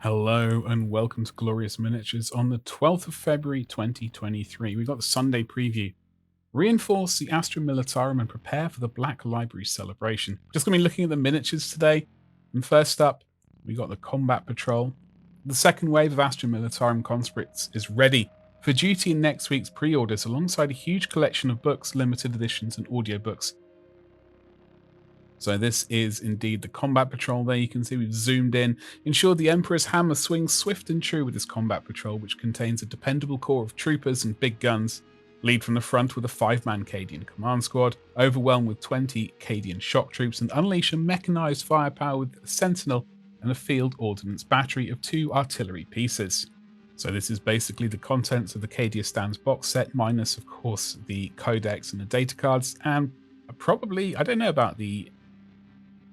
Hello and welcome to Glorious Miniatures on the 12th of February 2023. We've got the Sunday preview. Reinforce the Astra Militarum and prepare for the Black Library celebration. Just going to be looking at the miniatures today. And first up, we got the Combat Patrol. The second wave of Astra Militarum conscripts is ready for duty in next week's pre-orders alongside a huge collection of books, limited editions and audiobooks. So this is indeed the Combat Patrol there. You can see we've zoomed in. Ensure the Emperor's hammer swings swift and true with this Combat Patrol, which contains a dependable core of troopers and big guns. Lead from the front with a 5-man Cadian command squad, overwhelm with 20 Cadian shock troops, and unleash a mechanized firepower with a sentinel and a field ordnance battery of 2 artillery pieces. So this is basically the contents of the Cadia Stands box set, minus, of course, the codex and the data cards, and probably, I don't know about the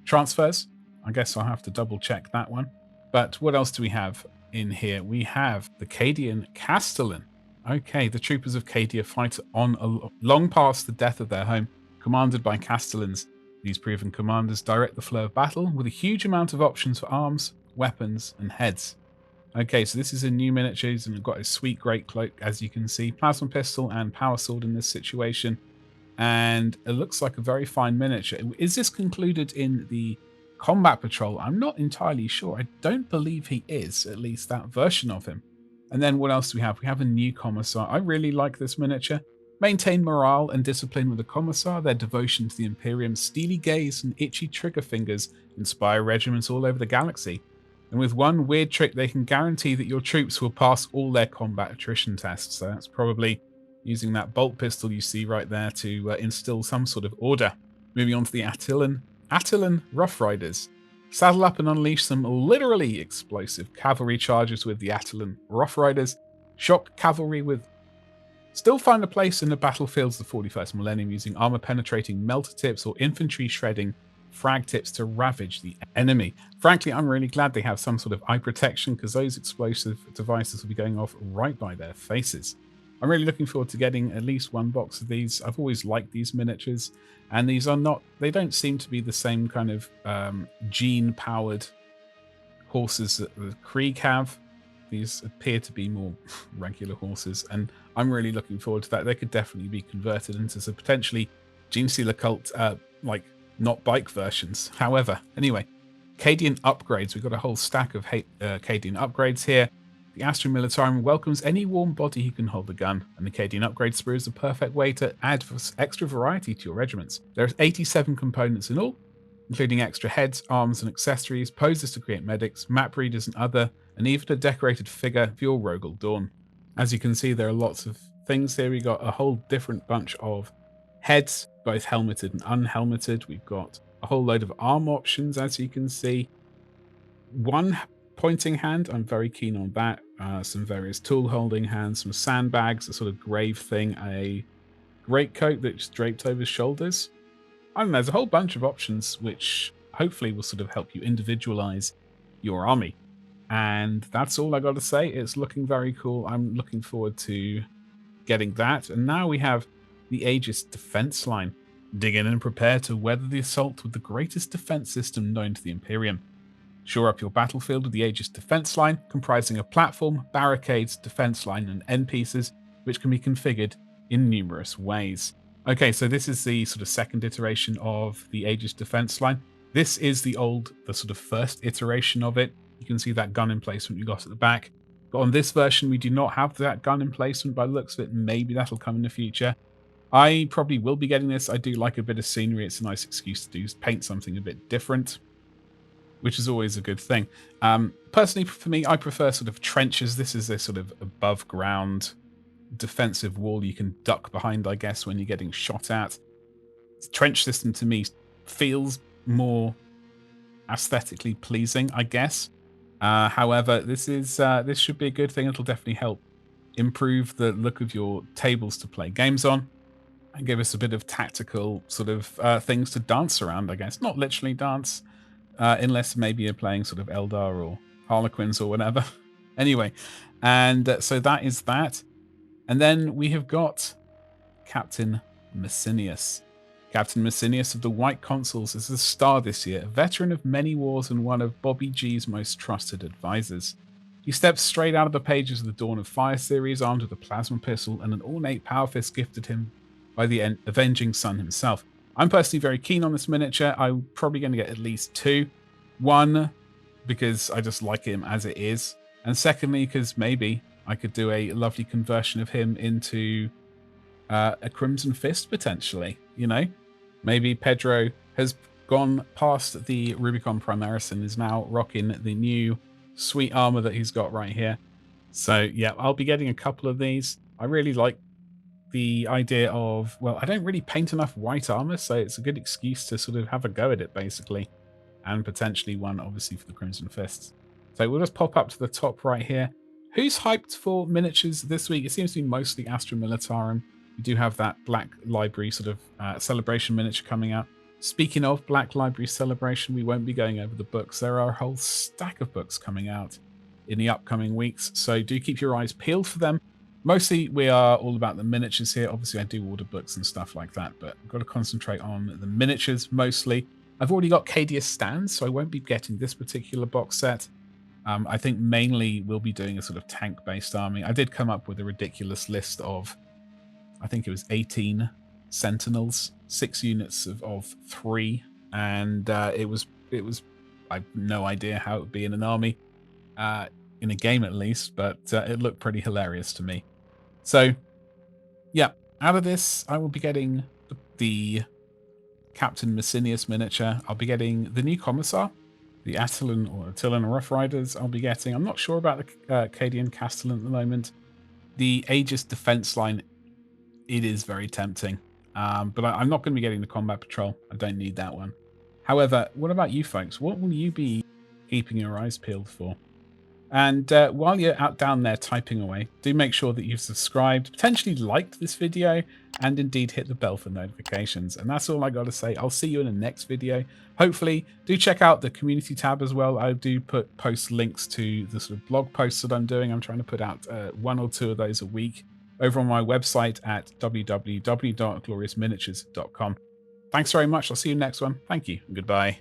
transfers. I guess I'll have to double check that one. But what else do we have in here? We have the Cadian Castellan. Okay, the troopers of Cadia fight on long past the death of their home, commanded by Castellans. These proven commanders direct the flow of battle with a huge amount of options for arms, weapons, and heads. Okay, so this is a new miniatures, and we've got a sweet great cloak, as you can see, plasma pistol and power sword in this situation. And it looks like a very fine miniature. Is this concluded in the Combat Patrol? I'm not entirely sure. I don't believe he is, at least that version of him. And then what else do we have? We have a new Commissar. I really like this miniature. Maintain morale and discipline with the Commissar. Their devotion to the Imperium's steely gaze and itchy trigger fingers inspire regiments all over the galaxy. And with one weird trick, they can guarantee that your troops will pass all their combat attrition tests. So that's probably using that bolt pistol you see right there to instill some sort of order. Moving on to the Attilan Rough Riders. Saddle up and unleash some literally explosive cavalry charges with the Attilan Rough Riders. Shock cavalry with still find a place in the battlefields of the 41st millennium using armor-penetrating melter tips or infantry shredding frag tips to ravage the enemy. Frankly, I'm really glad they have some sort of eye protection, because those explosive devices will be going off right by their faces. I'm really looking forward to getting at least one box of these. I've always liked these miniatures, and these are not, they don't seem to be the same kind of gene-powered horses that the Krieg have. These appear to be more regular horses, and I'm really looking forward to that. They could definitely be converted into some potentially Gene Stealer Cult, like, not bike versions. However, anyway, Cadian upgrades. We've got a whole stack of Cadian upgrades here. The Astra Militarum welcomes any warm body who can hold a gun, and the Cadian upgrade sprue is the perfect way to add extra variety to your regiments. There are 87 components in all, including extra heads, arms and accessories, poses to create medics, map readers and other, and even a decorated figure for your Rogel Dawn. As you can see, there are lots of things here. We got a whole different bunch of heads, both helmeted and unhelmeted. We've got a whole load of arm options, as you can see. One pointing hand, I'm very keen on that. Some various tool holding hands, some sandbags, a sort of grave thing, a greatcoat that's draped over his shoulders. I don't know, there's a whole bunch of options which hopefully will sort of help you individualize your army. And that's all I got to say. It's looking very cool. I'm looking forward to getting that. And now we have the Aegis defense line. Dig in and prepare to weather the assault with the greatest defense system known to the Imperium. Shore up your battlefield with the Aegis defense line, comprising a platform, barricades, defense line, and end pieces, which can be configured in numerous ways. Okay, so this is the sort of second iteration of the Aegis defense line. This is the sort of first iteration of it. You can see that gun emplacement we got at the back. But on this version, we do not have that gun emplacement by the looks of it. Maybe that'll come in the future. I probably will be getting this. I do like a bit of scenery. It's a nice excuse to paint something a bit different, which is always a good thing. Personally, for me, I prefer sort of trenches. This is a sort of above ground defensive wall you can duck behind, I guess, when you're getting shot at. The trench system to me feels more aesthetically pleasing, I guess. However, this should be a good thing. It'll definitely help improve the look of your tables to play games on, and give us a bit of tactical sort of things to dance around, I guess. Not literally dance, unless maybe you're playing sort of Eldar or Harlequins or whatever. Anyway, and so that is that. And then we have got Captain Messinius. Captain Messinius of the White Consuls is a star this year, a veteran of many wars and one of Bobby G's most trusted advisors. He steps straight out of the pages of the Dawn of Fire series, armed with a plasma pistol and an ornate power fist gifted him by the Avenging Sun himself. I'm personally very keen on this miniature. I'm probably going to get at least 2. 1, because I just like him as it is. And secondly, because maybe I could do a lovely conversion of him into a Crimson Fist, potentially. You know, maybe Pedro has gone past the Rubicon Primaris and is now rocking the new sweet armor that he's got right here. So yeah, I'll be getting a couple of these. I really like the idea of, well, I don't really paint enough white armor, so it's a good excuse to sort of have a go at it, basically. And potentially one, obviously, for the Crimson Fists. So we'll just pop up to the top right here. Who's hyped for miniatures this week? It seems to be mostly Astra Militarum. We do have that Black Library sort of celebration miniature coming out. Speaking of Black Library celebration, we won't be going over the books. There are a whole stack of books coming out in the upcoming weeks, so do keep your eyes peeled for them. Mostly we are all about the miniatures here. Obviously I do order books and stuff like that, but I've got to concentrate on the miniatures mostly. I've already got Cadia stands, so I won't be getting this particular box set. I think mainly we'll be doing a sort of tank-based army. I did come up with a ridiculous list of, I think it was 18 Sentinels, 6 units of 3, and it was I have no idea how it would be in an army, in a game at least, but it looked pretty hilarious to me. So yeah, out of this I will be getting the Captain Messinius miniature. I'll be getting the new Commissar, the Attilan Rough Riders I'll be getting. I'm not sure about the Cadian Castellan at the moment. The Aegis defense line, it is very tempting. But I'm not going to be getting the Combat Patrol. I don't need that one. However, what about you folks? What will you be keeping your eyes peeled for? And while you're out down there typing away, do make sure that you've subscribed, potentially liked this video, and indeed hit the bell for notifications. And that's all I got to say. I'll see you in the next video. Hopefully, do check out the community tab as well. I do post links to the sort of blog posts that I'm doing. I'm trying to put out 1 or 2 of those a week over on my website at www.gloriousminiatures.com. Thanks very much. I'll see you next one. Thank you and goodbye.